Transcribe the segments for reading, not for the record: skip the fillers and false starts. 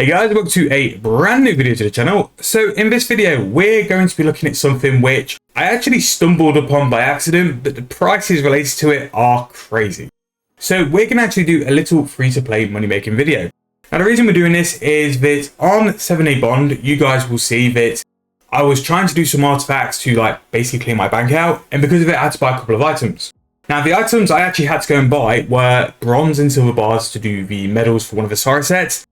Hey guys, welcome to a brand new video to the channel. So in this video, we're going to be looking at something which I actually stumbled upon by accident, but the prices related to it are crazy. So we're going to actually do a little free-to-play money-making video. Now the reason we're doing this is that on 7A Bond, you guys will see that I was trying to do some artifacts to basically clean my bank out, and because of it, I had to buy a couple of items. Now the items I actually had to go and buy were bronze and silver bars to do the medals for one of the Sora sets.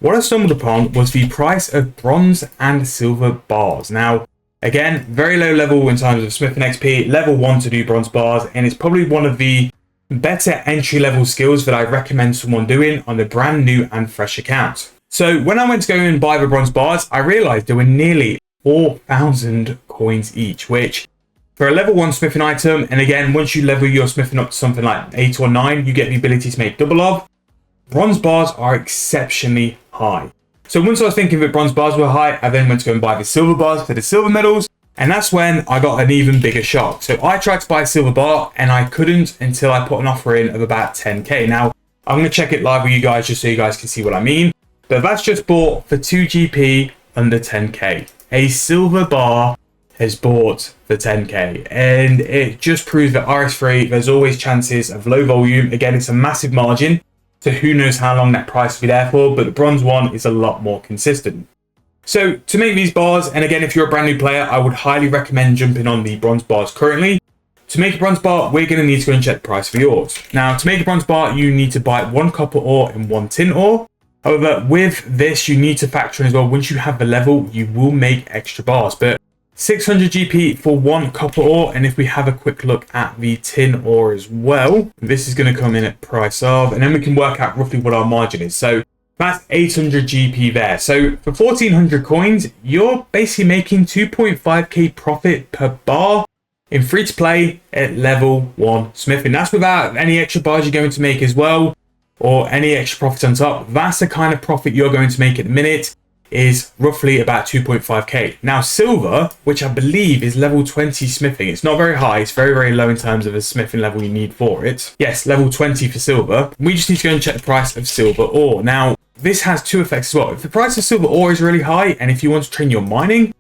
What I stumbled upon was the price of bronze and silver bars. Now, again, very low level in terms of smithing XP, level 1 to do bronze bars, and it's probably one of the better entry level skills that I recommend someone doing on a brand new and fresh account. So when I went to go and buy the bronze bars, I realized there were nearly 4,000 coins each, which for a level 1 smithing item, and again, once you level your smithing up to something like 8 or 9, you get the ability to make double of. Bronze bars are exceptionally high. So once I was thinking that bronze bars were high, I then went to go and buy the silver bars for the silver medals, and that's when I got an even bigger shock. So I tried to buy a silver bar and I couldn't until I put an offer in of about 10k. Now I'm going to check it live with you guys just so you guys can see what I mean, but that's just bought for 2 GP under 10k. A silver bar has bought for 10k, and it just proves that RS3, there's always chances of low volume. Again, it's a massive margin, so who knows how long that price will be there for, but the bronze one is a lot more consistent. So to make these bars, and again, if you're a brand new player, I would highly recommend jumping on the bronze bars currently. To make a bronze bar, we're going to need to go and check the price for yours. Now, to make a bronze bar, you need to buy 1 copper ore and 1 tin ore. However, with this, you need to factor in as well, once you have the level, you will make extra bars, but 600 GP for 1 copper ore, and if we have a quick look at the tin ore as well, this is going to come in at price of, and then we can work out roughly what our margin is. So that's 800 GP there. So for 1400 coins, you're basically making 2.5k profit per bar in free to play at level 1 smithing. That's without any extra bars you're going to make as well, or any extra profit on top. That's the kind of profit you're going to make at the minute, is roughly about 2.5k. Now silver, which I believe is level 20 smithing, it's not very high, it's very, very low in terms of a smithing level you need for it. Yes, level 20 for silver. We just need to go and check the price of silver ore. Now, this has two effects as well. If the price of silver ore is really high, and if you want to train your mining,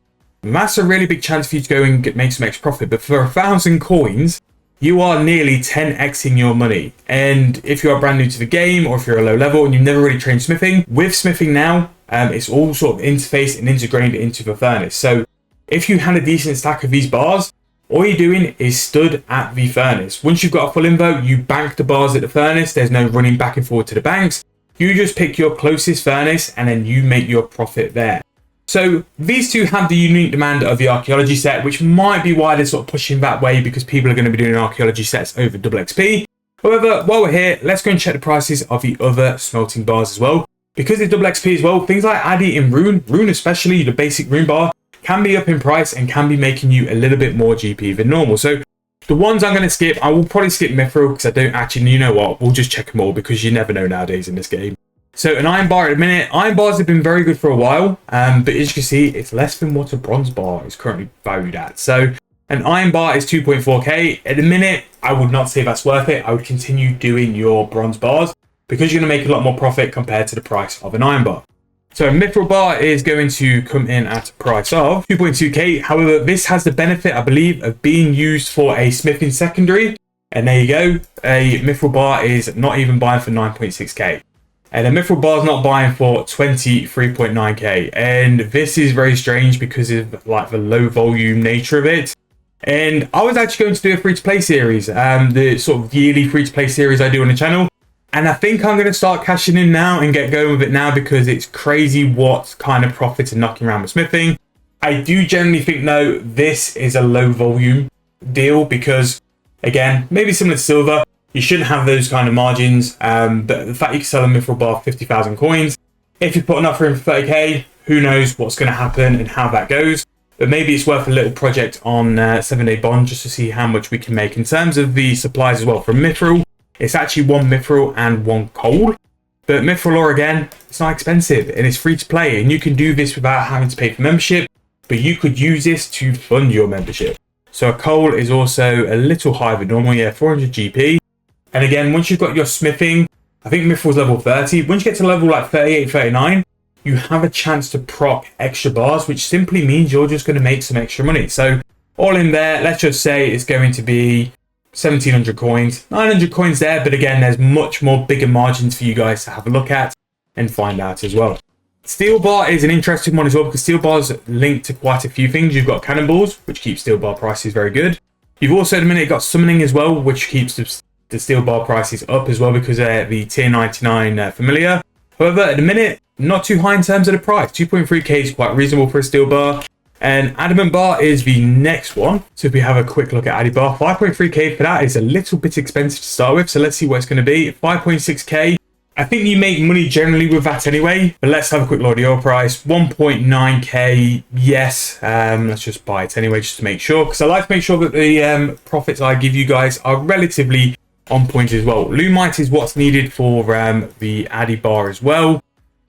that's a really big chance for you to go and make some extra profit. But for 1,000 coins, you are nearly 10xing your money. And if you are brand new to the game, or if you're a low level and you've never really trained smithing, with smithing now, it's all sort of interfaced and integrated into the furnace. So if you had a decent stack of these bars, all you're doing is stood at the furnace. Once you've got a full invo, you bank the bars at the furnace. There's no running back and forward to the banks. You just pick your closest furnace and then you make your profit there. So these two have the unique demand of the archaeology set, which might be why they're sort of pushing that way, because people are going to be doing archaeology sets over double XP. However, while we're here, let's go and check the prices of the other smelting bars as well. Because it's double XP as well, things like Addy and Rune especially, the basic Rune bar, can be up in price and can be making you a little bit more GP than normal. So the ones I'm going to skip, I will probably skip Mithril because I don't actually, you know what, we'll just check them all because you never know nowadays in this game. So an iron bar at the minute, iron bars have been very good for a while, but as you can see, it's less than what a bronze bar is currently valued at. So an iron bar is 2.4k. At the minute, I would not say that's worth it. I would continue doing your bronze bars, because you're going to make a lot more profit compared to the price of an iron bar. So a mithril bar is going to come in at a price of 2.2k. However, this has the benefit, I believe, of being used for a smithing secondary. And there you go. A mithril bar is not even buying for 9.6k. And a mithril bar is not buying for 23.9k. And this is very strange because of the low volume nature of it. And I was actually going to do a free to play series, the sort of yearly free to play series I do on the channel. And I think I'm going to start cashing in now and get going with it now, because it's crazy what kind of profits are knocking around with smithing. I do generally think, though, this is a low volume deal because, again, maybe similar to silver, you shouldn't have those kind of margins. But the fact you can sell a mithril bar for 50,000 coins, if you put an offer in for 30k, who knows what's going to happen and how that goes. But maybe it's worth a little project on 7A Bond just to see how much we can make in terms of the supplies as well. From mithril, it's actually 1 mithril and 1 coal. But mithril ore, again, it's not expensive and it's free to play. And you can do this without having to pay for membership. But you could use this to fund your membership. So a coal is also a little higher than normal. Yeah, 400 GP. And again, once you've got your smithing, I think Mithril's level 30. Once you get to level like 38, 39, you have a chance to prop extra bars, which simply means you're just going to make some extra money. So all in there, let's just say it's going to be 1700 coins, 900 coins there. But again, there's much more bigger margins for you guys to have a look at and find out as well. Steel bar is an interesting one as well, because steel bars linked to quite a few things. You've got cannonballs, which keeps steel bar prices very good. You've also at the minute got summoning as well, which keeps the steel bar prices up as well, because the tier 99 familiar. However, at the minute, not too high in terms of the price. 2.3k is quite reasonable for a steel bar. And adamant bar is the next one. So if we have a quick look at addy bar, 5.3k for that is a little bit expensive to start with. So let's see what it's going to be. 5.6k. I think you make money generally with that anyway. But let's have a quick look at the oil price. 1.9k. Yes. Let's just buy it anyway, just to make sure. Because I like to make sure that the profits I give you guys are relatively on point as well. Lumite is what's needed for the addy bar as well.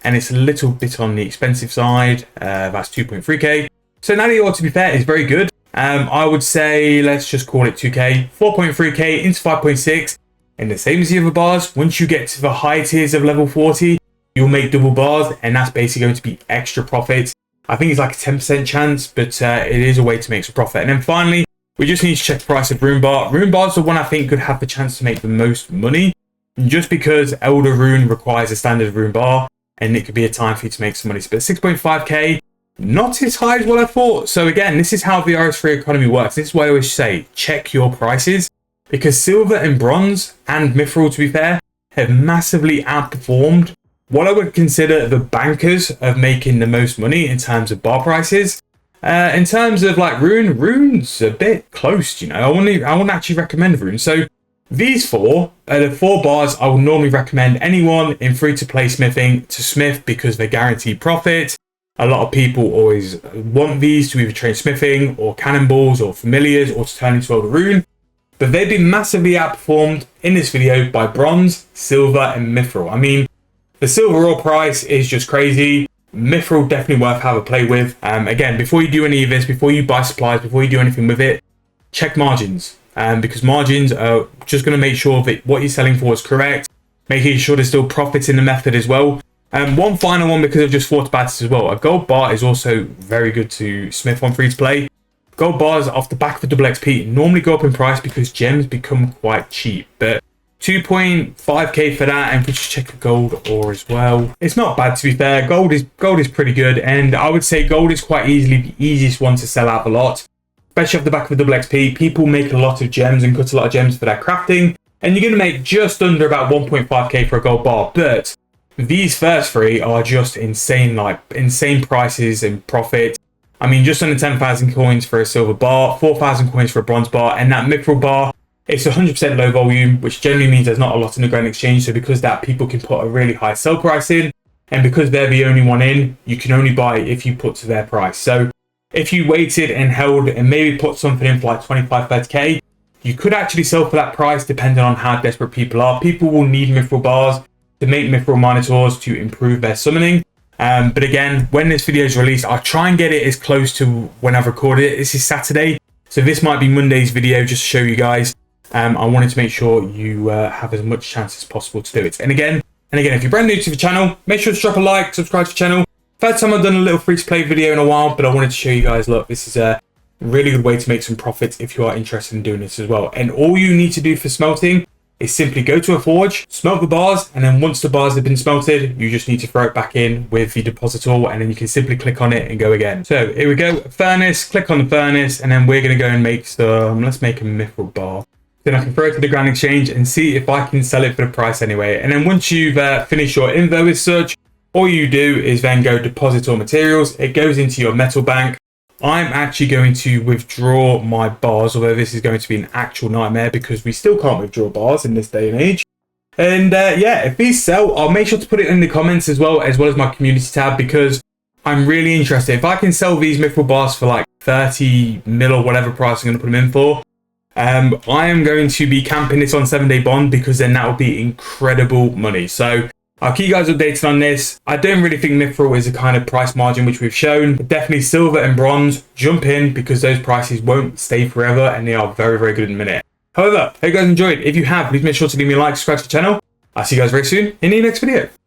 And it's a little bit on the expensive side. That's 2.3k. So Natty, to be fair, is very good. I would say, let's just call it 2k. 4.3k into 5.6. And the same as the other bars, once you get to the high tiers of level 40, you'll make double bars. And that's basically going to be extra profit. I think it's like a 10% chance, but it is a way to make some profit. And then finally, we just need to check the price of Rune bar. Rune bar is the one I think could have the chance to make the most money. Just because Elder Rune requires a standard Rune bar. And it could be a time for you to make some money. But 6.5k. Not as high as what I thought. So again, this is how the RS3 economy works. This is why I always say, check your prices. Because silver and bronze and mithril, to be fair, have massively outperformed what I would consider the bankers of making the most money in terms of bar prices. In terms of like Rune's a bit close, you know. I wouldn't actually recommend Rune. So these four are the 4 bars I would normally recommend anyone in free-to-play smithing to smith, because they guarantee profit. A lot of people always want these to either train smithing or cannonballs or familiars or to turn into Elder Rune. But they've been massively outperformed in this video by bronze, silver and mithril. I mean, the silver ore price is just crazy. Mithril definitely worth having a play with. Again, before you do any of this, before you buy supplies, before you do anything with it, check margins. Because margins are just going to make sure that what you're selling for is correct. Making sure there's still profits in the method as well. One final one, because I've just thought about this as well. A gold bar is also very good to smith on free to play. Gold bars off the back of the double XP normally go up in price because gems become quite cheap. But 2.5k for that, and we just check the gold ore as well. It's not bad, to be fair. Gold is pretty good, and I would say gold is quite easily the easiest one to sell out a lot. Especially off the back of the double XP, people make a lot of gems and cut a lot of gems for their crafting, and you're going to make just under about 1.5k for a gold bar. But these first 3 are just insane, like insane prices and profit. I mean, just under 10,000 coins for a silver bar, 4,000 coins for a bronze bar, and that mithril bar, it's 100% low volume, which generally means there's not a lot in the grand exchange. So because that, people can put a really high sell price in, and because they're the only one in, you can only buy if you put to their price. So if you waited and held and maybe put something in for like 25, 30k, you could actually sell for that price depending on how desperate people are. People will need mithril bars to make mithril monitors to improve their summoning. But again, when this video is released, I'll try and get it as close to when I've recorded it. This is Saturday, so this might be Monday's video, just to show you guys. I wanted to make sure you have as much chance as possible to do it. And again, if you're brand new to the channel, make sure to drop a like, subscribe to the channel. First time I've done a little free-to-play video in a while, but I wanted to show you guys, look, this is a really good way to make some profits if you are interested in doing this as well. And all you need to do for smelting is simply go to a forge, smelt the bars, and then once the bars have been smelted, you just need to throw it back in with the deposit tool, and then you can simply click on it and go again. So here we go, furnace, click on the furnace, and then we're going to go and make some, let's make a mithril bar. Then I can throw it to the grand exchange and see if I can sell it for the price anyway. And then once you've finished your info as such, all you do is then go deposit all materials. It goes into your metal bank. I'm actually going to withdraw my bars, although this is going to be an actual nightmare because we still can't withdraw bars in this day and age. And yeah, if these sell, I'll make sure to put it in the comments as well as my community tab, because I'm really interested. If I can sell these mithril bars for like 30 mil or whatever price I'm going to put them in for, I am going to be camping this on 7-day bond, because then that will be incredible money. So I'll keep you guys updated on this. I don't really think mithril is a kind of price margin which we've shown, but definitely silver and bronze, jump in, because those prices won't stay forever and they are very, very good in a minute. However, hope you guys enjoyed. If you have, please make sure to leave me a like, subscribe to the channel. I'll see you guys very soon in the next video.